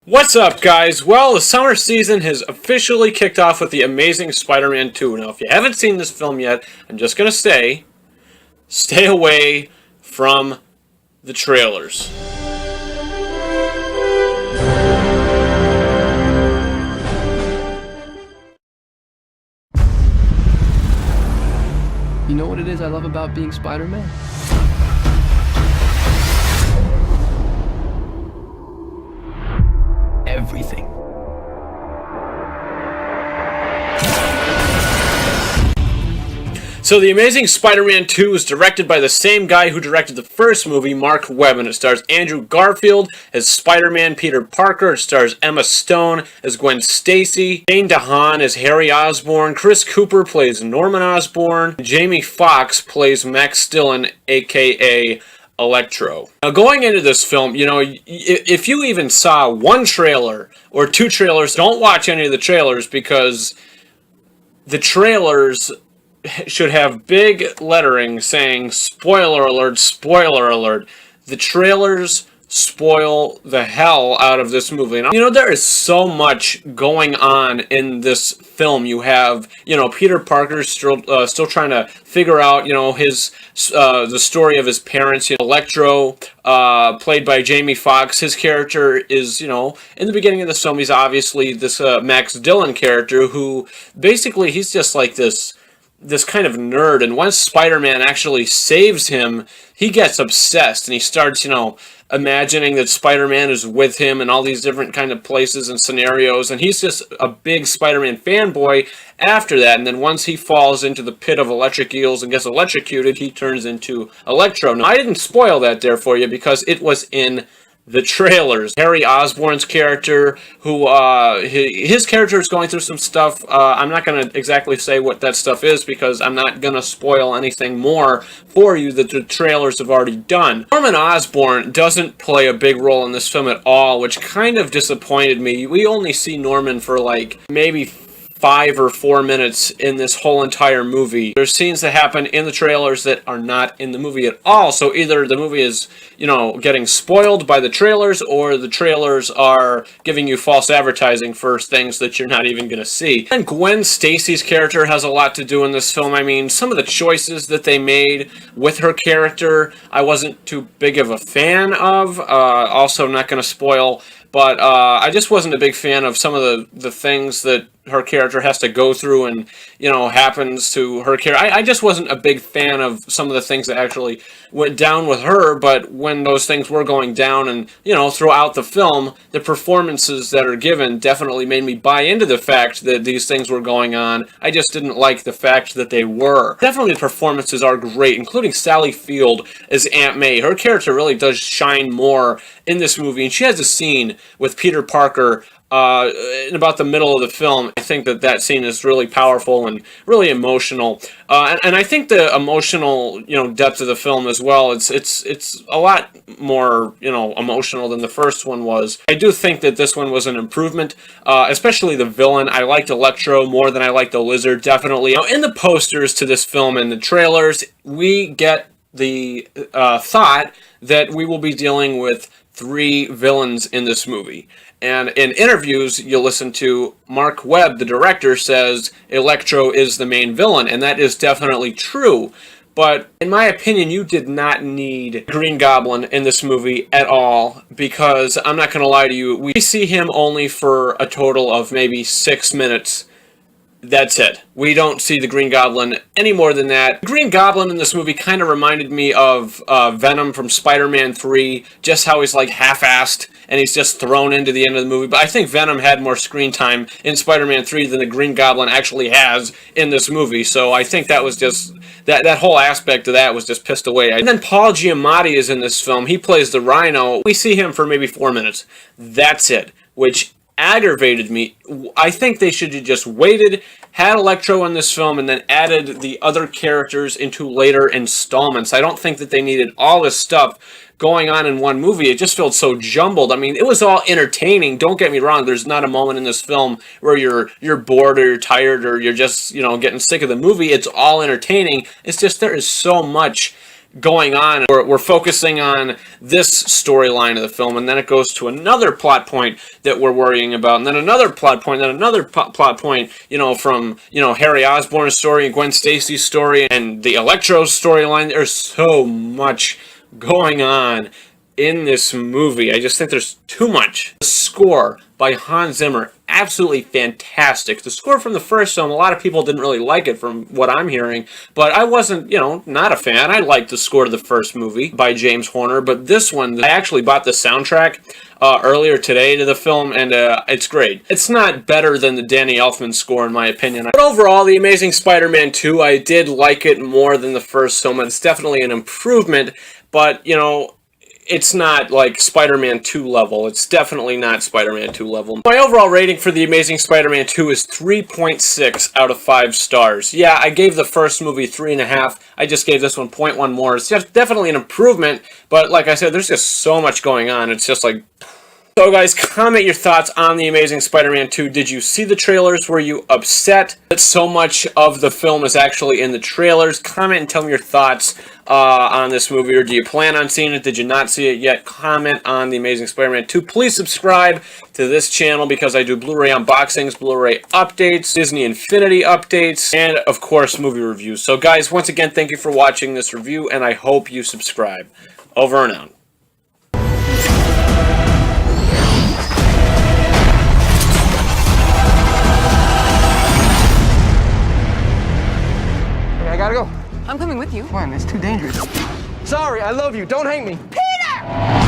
What's up, guys? Well, the summer season has officially kicked off with The Amazing Spider-Man 2. Now, if you haven't seen this film yet, I'm just going to say, stay away from the trailers. You know what it is I love about being Spider-Man? Everything. So, The Amazing Spider-Man 2 is directed by the same guy who directed the first movie, Mark Webb, and it stars Andrew Garfield as Spider-Man Peter Parker. It stars Emma Stone as Gwen Stacy, Dane DeHaan as Harry Osborn, Chris Cooper plays Norman Osborn, Jamie Foxx plays Max Dillon, aka Electro. Now, going into this film, if you even saw one trailer or two trailers, don't watch any of the trailers because the trailers should have big lettering saying spoiler alert, spoiler alert. The trailers spoil the hell out of this movie. And, there is so much going on in this film. You have, Peter Parker still trying to figure out, his the story of his parents. Electro, played by Jamie Foxx, his character is, in the beginning of the film, he's obviously this Max Dillon character who basically he's just like this kind of nerd, and once Spider-Man actually saves him, he gets obsessed, and he starts, imagining that Spider-Man is with him in all these different kind of places and scenarios, and he's just a big Spider-Man fanboy after that, and then once he falls into the pit of electric eels and gets electrocuted, he turns into Electro. Now, I didn't spoil that there for you because it was in the trailers. Harry Osborn's character, who his character is going through some stuff. I'm not going to exactly say what that stuff is because I'm not going to spoil anything more for you that the trailers have already done. Norman Osborn doesn't play a big role in this film at all, which kind of disappointed me. We only see Norman for like maybe 5 or 4 minutes in this whole entire movie. There's scenes that happen in the trailers that are not in the movie at all. So either the movie is, getting spoiled by the trailers, or the trailers are giving you false advertising for things that you're not even going to see. And Gwen Stacy's character has a lot to do in this film. I mean, some of the choices that they made with her character, I wasn't too big of a fan of. Also, not going to spoil, but I just wasn't a big fan of some of the things that her character has to go through and, happens to her character. I just wasn't a big fan of some of the things that actually went down with her, but when those things were going down and, throughout the film, the performances that are given definitely made me buy into the fact that these things were going on. I just didn't like the fact that they were. Definitely the performances are great, including Sally Field as Aunt May. Her character really does shine more in this movie, and she has a scene with Peter Parker in about the middle of the film. I think that scene is really powerful and really emotional, and I think the emotional depth of the film as well. It's a lot more emotional than the first one was. I do think that this one was an improvement, especially the villain. I liked Electro more than I liked the Lizard. Definitely. Now, in the posters to this film and the trailers, we get the thought that we will be dealing with 3 villains in this movie. And in interviews you listen to, Mark Webb, the director, says Electro is the main villain, and that is definitely true. But in my opinion, you did not need Green Goblin in this movie at all, because I'm not going to lie to you, we see him only for a total of maybe 6 minutes. That's it. We don't see the Green Goblin any more than that. The Green Goblin in this movie kind of reminded me of Venom from Spider-Man 3, just how he's like half-assed and he's just thrown into the end of the movie. But I think Venom had more screen time in Spider-Man 3 than the Green Goblin actually has in this movie. So I think that was just, that whole aspect of that was just pissed away. And then Paul Giamatti is in this film. He plays the Rhino. We see him for maybe 4 minutes. That's it. Which aggravated me. I think they should have just waited, had Electro in this film, and then added the other characters into later installments. I don't think that they needed all this stuff going on in one movie. It just felt so jumbled. I mean, it was all entertaining. Don't get me wrong. There's not a moment in this film where you're bored or you're tired or you're just, getting sick of the movie. It's all entertaining. It's just there is so much going on. We're focusing on this storyline of the film, and then it goes to another plot point that we're worrying about, and then another plot point, then another plot point, from, Harry Osborn's story and Gwen Stacy's story and the Electro storyline. There's so much going on in this movie. I just think there's too much. The score by Hans Zimmer, absolutely fantastic. The score from the first film, a lot of people didn't really like it from what I'm hearing, but I wasn't, not a fan. I liked the score to the first movie by James Horner, but this one, I actually bought the soundtrack earlier today to the film, and it's great. It's not better than the Danny Elfman score, in my opinion. But overall, The Amazing Spider-Man 2, I did like it more than the first film. It's definitely an improvement, but, it's not like Spider-Man 2 level. It's definitely not Spider-Man 2 level. My overall rating for The Amazing Spider-Man 2 is 3.6 out of 5 stars. Yeah, I gave the first movie 3.5. I just gave this one 0.1 more. It's just definitely an improvement, but like I said, there's just so much going on. It's just like... So guys, comment your thoughts on The Amazing Spider-Man 2. Did you see the trailers? Were you upset that so much of the film is actually in the trailers? Comment and tell me your thoughts on this movie, or do you plan on seeing it? Did you not see it yet? Comment on The Amazing Spider-Man 2. Please subscribe to this channel because I do Blu-ray unboxings, Blu-ray updates, Disney Infinity updates, and of course movie reviews. So guys, once again, thank you for watching this review, and I hope you subscribe. Over and out. I gotta go. I'm coming with you. Come on, it's too dangerous. Sorry, I love you. Don't hate me. Peter!